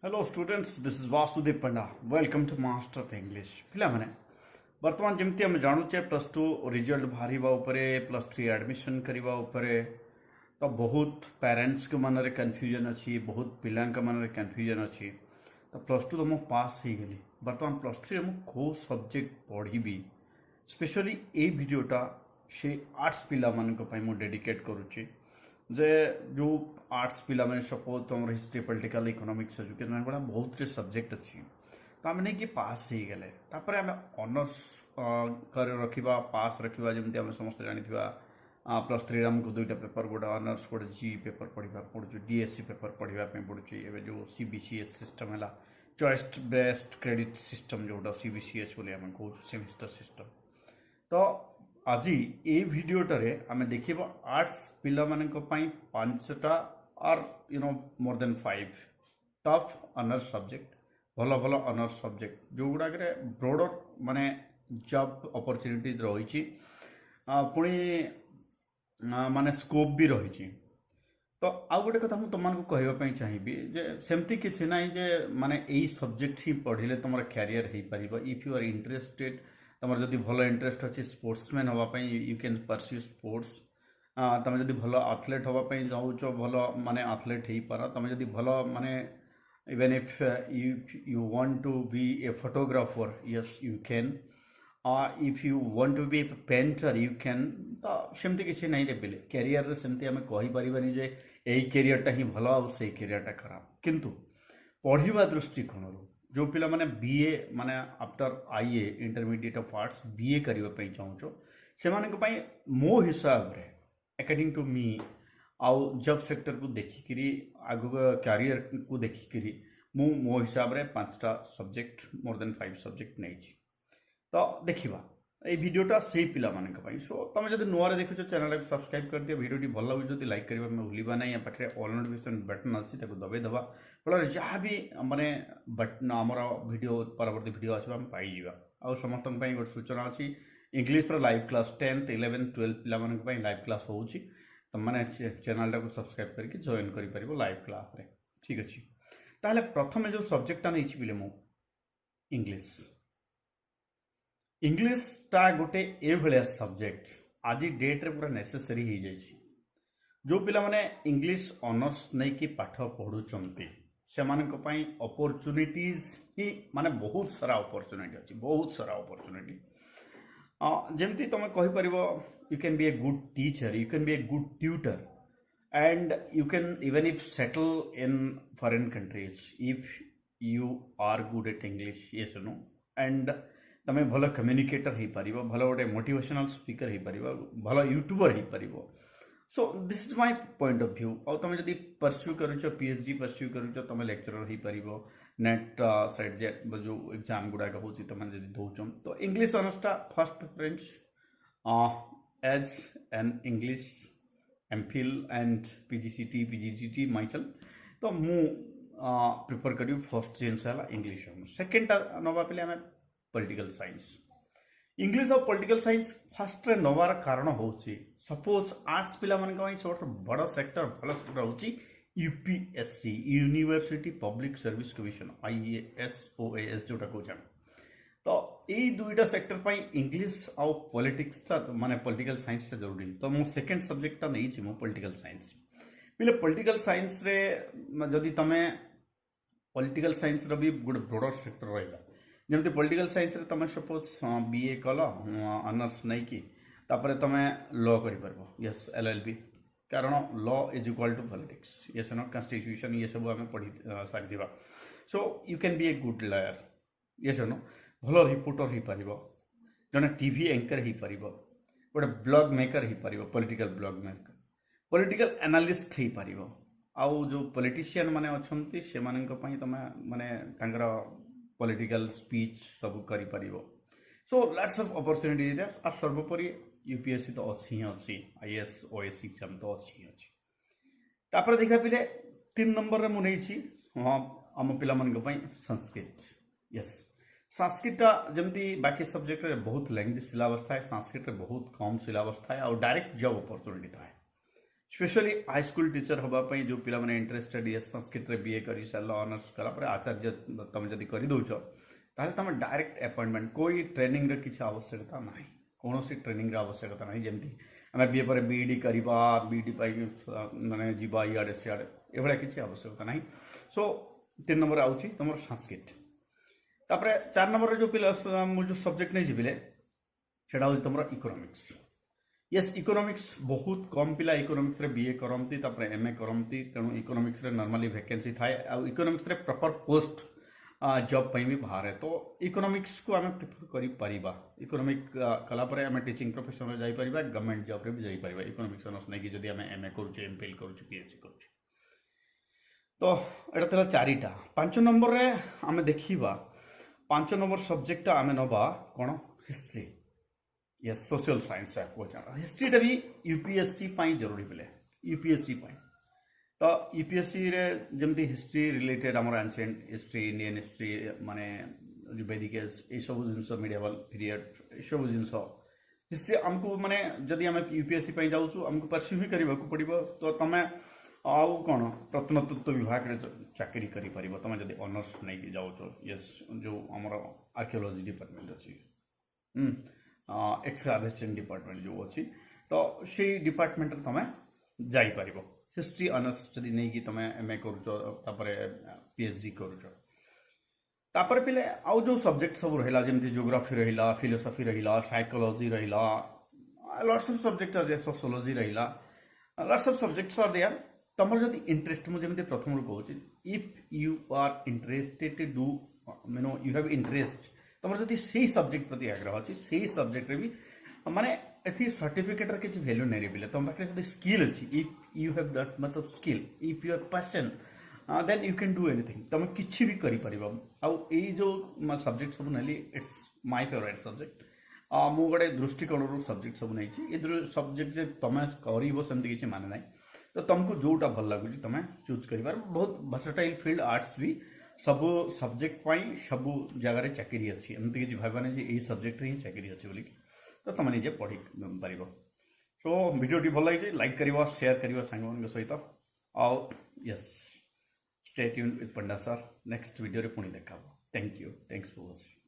Hello students, this is Vasudev Panda. Welcome to Master of English. ପିଲାମାନେ ବର୍ତ୍ତମାନ ଯେମିତି ଆମେ ଜାଣୁଛେ +2 रिजल्ट ବାହାରିବା ଉପରେ +3 ଆଡମିସନ୍ କରିବା ଉପରେ ତ ବହୁତ ପ୍ୟାରେଣ୍ଟସ୍ଙ୍କ ମନରେ କନଫ୍ୟୁଜନ୍ ଅଛି, ବହୁତ ପିଲାଙ୍କ ମନରେ କନଫ୍ୟୁଜନ୍ ଅଛି। ତ +2 ତ ମୁଁ ପାସ୍ ହେଇଗଲି, ବର୍ତ୍ତମାନ +3ରେ ମୁଁ କେଉଁ ସବଜେକ୍ଟ ପଢ଼ିବି, ସ୍ପେଶାଲି ଏଇ ଭିଡ଼ିଓଟା ସେ ଆର୍ଟ୍ସ ପିଲାମାନଙ୍କ ପାଇଁ ମୁଁ ଡେଡିକେଟ୍ କରୁଛି। जे जो आर्ट्स पिला मैंने सपोज तुम हिस्ट्री पॉलिटिकल इकोनॉमिक्स एजुकेशन गुड़ा बहुत से सब्जेक्ट अच्छी तो आम नहीं कि पास हो गले आम ऑनर्स कर रखा पास रखा जमी आम समस्त जानी +3 आमको दुईटा पेपर गोटे ऑनर्स गोटे जी पेपर पढ़ा पड़ू डीएससी पेपर पढ़ाई पड़ुची एवं जो सीबीसीएस सिस्टम है चॉइस बेस्ड क्रेडिट सिस्टम जोटा सीबीसीएस बोली आम कहूँ सेमिस्टर सिस्टम। तो आज ये भिडियोटे आम देखा आर्ट्स पिला पांचटा और more than 5 tough honours subject भल भल ऑनर्स सब्जेक्ट जो गुड़ाक ब्रॉडर माने जॉब अपॉर्चुनिटीज रही पुणी माने स्कोप भी रही। तो आउ गोटे कथा तुमको कहवाई चाहिए जे सेमती किसी ना जे माने यही सब्जेक्ट ही पढ़ले तुम कैरियर हो पार इफ यू आर इंटरेस्टेड तुम जदि भल इंटरेस्ट अच्छी स्पोर्ट्समैन हाँपाई यू कैन परस्यू स्पोर्ट्स तुम जदि भल एथलेट हाँपाई चाहूच भल माने एथलेट हो पार तुम जदि भल माने even if you want to be a photographer yes you can if you want to be a painter you can. तो सेमती किसी ना रे पिले कैरियर सेमती आम कहीपरि जे यही कैरियरटा ही भल आ से कैरियरटा खराब किंतु पढ़ा दृष्टिकोण जो पिला माने बीए माने आफ्टर आईए इंटरमीडिएट ऑफ आर्ट्स बीए करने चाहूँ से मो हिसाब रे अकॉर्डिंग टू मी आउ जॉब सेक्टर को देखिकी आग कैरियर को देखिकी मो हिसाब रे 5टा सब्जेक्ट मोर देन 5 सब्जेक्ट नहीं। तो देखा ये भिडियोटा से पिला सो तुम जब नुआ देखुच चैनल को सब्सक्राइब कर दिया भिडियो भल लगे जो लाइक करने में भूलवा ना पाखे ऑल नोटिफिकेशन बटन अच्छी दबाई दबा फल जहाँ भी माने बटन आमर भिडियो परवर्ती भिडियो आस पाइज आ समस्त गोटे सूचना अच्छी English live class 10th 11th 12th पिला लाइव क्लास हो मैंने चैनल टाक सब्सक्राइब करके जॉइन कर लाइव क्लास रे ठीक अच्छे। ताहले प्रथम जो सब्जेक्टा नहीं पिले मु इंग्लीश इंग्लीशटा गोटे ये सब्जेक्ट आज डेट रे पूरा नेसेसरी हो जाए जो पिला माने इंग्लीश ऑनर्स नहीं कि पाठ पढ़ुचंती से अपॉर्चुनिटीज ही माने बहुत सारा अपॉर्चुनिटी अच्छी बहुत सारा अपॉर्चुनिटी जमती तुम कहीपर you can be a good teacher you can be a good tutor and you can even if settle in foreign countries if you are good at English yes no and तमें भल communicator हो पार भल गोटे motivational speaker हो पार भल YouTuber हो पार। So this is my point of view और तुम जब परस्यू करुच पीएचडी परस्यू करुच तुम लेक्चरर हो पार नेट साइड जो एग्जाम गुड़ाक हो तुम दौच तो इंग्लीश ऑनर्सटा first preference as an English MPhil and PGCT PGDT myself तो मु प्रिफर करी फर्स्ट जिनस है इंग्लीश ऑनर्स सेकेंडटा नवा पे आम पॉलिटिकल साइंस इंग्लीश और पॉलिटिकल साइंस फास्ट रे नवार कारण होची सपोज आर्ट्स पिला मन सब बड़ सेक्टर भल सेक्टर होची UPSC university public service commission IAS OAS जोटा कहते तो यही दुईटा सेक्टर पर इंग्लीश आउ पॉलिटिक्स माने पॉलिटिकल साइंस जरूरी। तो मो सेकेंड सब्जेक्टा नहीं मो पॉलिटिकल साइंस पिले पॉलिटिकल साइंस रे जदि तमे पॉलिटिकल साइंस रो भी गोटे ब्रॉडर सेक्टर रहा जमती पॉलिटिकल साइंस रे तमे सपोज बीए कल ऑनर्स नहीं कि तापर तमे लॉ कर यस एलएलबी कारण law is equal to politics yes no constitution ये सब आम पढ़ी सारी so you can be a good lawyer yes no भल रिपोर्टर हो पार जड़े टीवी एंकर हो पार गोटे ब्लॉग मेकर हो पार political blog maker political analyst हो पार आउ जो पॉलिटिशियन माने अच्छे से तुम माने पॉलिटिकल स्पीच सब करि पारिबो। सो लॉट्स ऑफ अपॉर्चुनिटीज और सर्वोपरि यूपीएससी तो अच्छी ही अच्छी आईएएस ओएस एग्जाम तो अच्छी ही अच्छी। तापर देखा पिले 3 नंबर रे मु नेछि आम पिला मन संस्कृत यस संस्कृतटा जमती बाकी सब्जेक्ट रे बहुत लेंथी सिलेबस थाए संस्कृत रे बहुत कम सिलेबस थाए और डायरेक्ट जॉब अपॉर्चुनिटी थाए स्पेशली हाई स्कूल टीचर हाँपाई जो पिला माने इंटरेस्टेड ये संस्कृत रे बीए कर सारा ऑनर्स कलापर आचार्य तुम जब कर दौच ताहले तुम डायरेक्ट अपॉइंटमेंट कोई ट्रेनिंग रे किसी आवश्यकता ना कौन सी ट्रेनिंग रे आवश्यकता ना जमी आम बीए पर बीईडी करवा बीईडी माने जीवा इे सियाड़े एभा किसी आवश्यकता ना सो 3 नंबर आउची तुम संस्कृत तापर 4 नंबर जो पिला जो सब्जेक्ट नहीं पिले सेटा हूँ तुम इकोनॉमिक्स यस इकोनॉमिक्स बहुत कम पिला इकोनॉमिक्स रे बीए करती तापर एमए करती तेणु इकोनॉमिक्स रे नॉर्मली वैकेंसी थाए आ इकोनॉमिक्स रे प्रॉपर पोस्ट जॉब पे भी बाहर है तो इकोनॉमिक्स को आम प्रिफर करा इकोनॉमिक कलापर आम टीचिंग प्रोफेशन में जापर गवर्नमेंट जॉब रे भी जापर इकोनॉमिक्स ऑनर्स नहीं कि आम एमए करुचे एमफिल करुचे पीएचडी करुचे तो यहाँ था 4टा 5 नंबर रे आम देखा 5 नंबर सब्जेक्ट आम नवा कौन हिस्ट्री यस सोशल साइंस हिस्ट्रीटा भी यूपीएससी जरूरी बोले यूपीएससी तो यूपीएससी रे जमती हिस्ट्री रिलेटेड आम एंशिएंट हिस्ट्री इंडियन हिस्ट्री माने वैदिक एज ये सब जिन मिडिएवल पीरियड सब जिन हिस्ट्री आमको माने जदि आम यूपीएससी जाऊँ आमको परस्यू ही करने को पड़ो तो तुम आउ कौन प्रत्नतत्व विभाग रे चाकरी कर तुम जब ऑनर्स नहीं जाऊँ यस जो आमर आर्कियोलॉजी डिपार्टमेंट अच्छी एक्सकावेशन डिपार्टमेंट जो अच्छी तो से डिपार्टमेंट तुम जापर हिस्ट्री ऑनर्स जदि नहीं कि तुम एमए कर पीएचडी कर पे आउ जो सब्जेक्ट सब रहा जमी जियोग्राफी रहा फिलोसफी रहा साइकोलॉजी रहा lots of subject are sociology रहा lots of subjects are there तुम जब इंटरेस्ट मुझे प्रथम कहूँ if you are interested do मीनो यू हैव इंटरेस्ट तुम जब से सब्जेक्ट प्रति आग्रह अच्छी से सब्जेक्ट भी माने एथि सर्टिफिकेट किसी वैल्यू नहीं बिले तुम पाखे जब स्किल अच्छी if you have that much of skill if you are passion then you can do anything तुम किसी भी करी जो सब्जेक्ट सब नहीं इट्स माय फेवरेट सब्जेक्ट मु गोटे दृष्टिकोण सब्जेक्ट सब नहीं सब्जेक्ट जे तुम करमती किसी माने ना तो तुमको जोटा भल लगुच तुम चूज कर बहुत वर्सेटाइल फील्ड आर्ट्स भी सब सब्जेक्ट सब जगार चाकरी अच्छी एमती किसी भावना यही सब्जेक्ट ही चाकरी अच्छी बोली तो तुम निजे पढ़ी पार सो भिडियोटी भल लगी लाइक करवा शेयर करवा सांग सहित आउ yes stay tuned with Panda sir next video पुणी देखा thank you thanks for watching.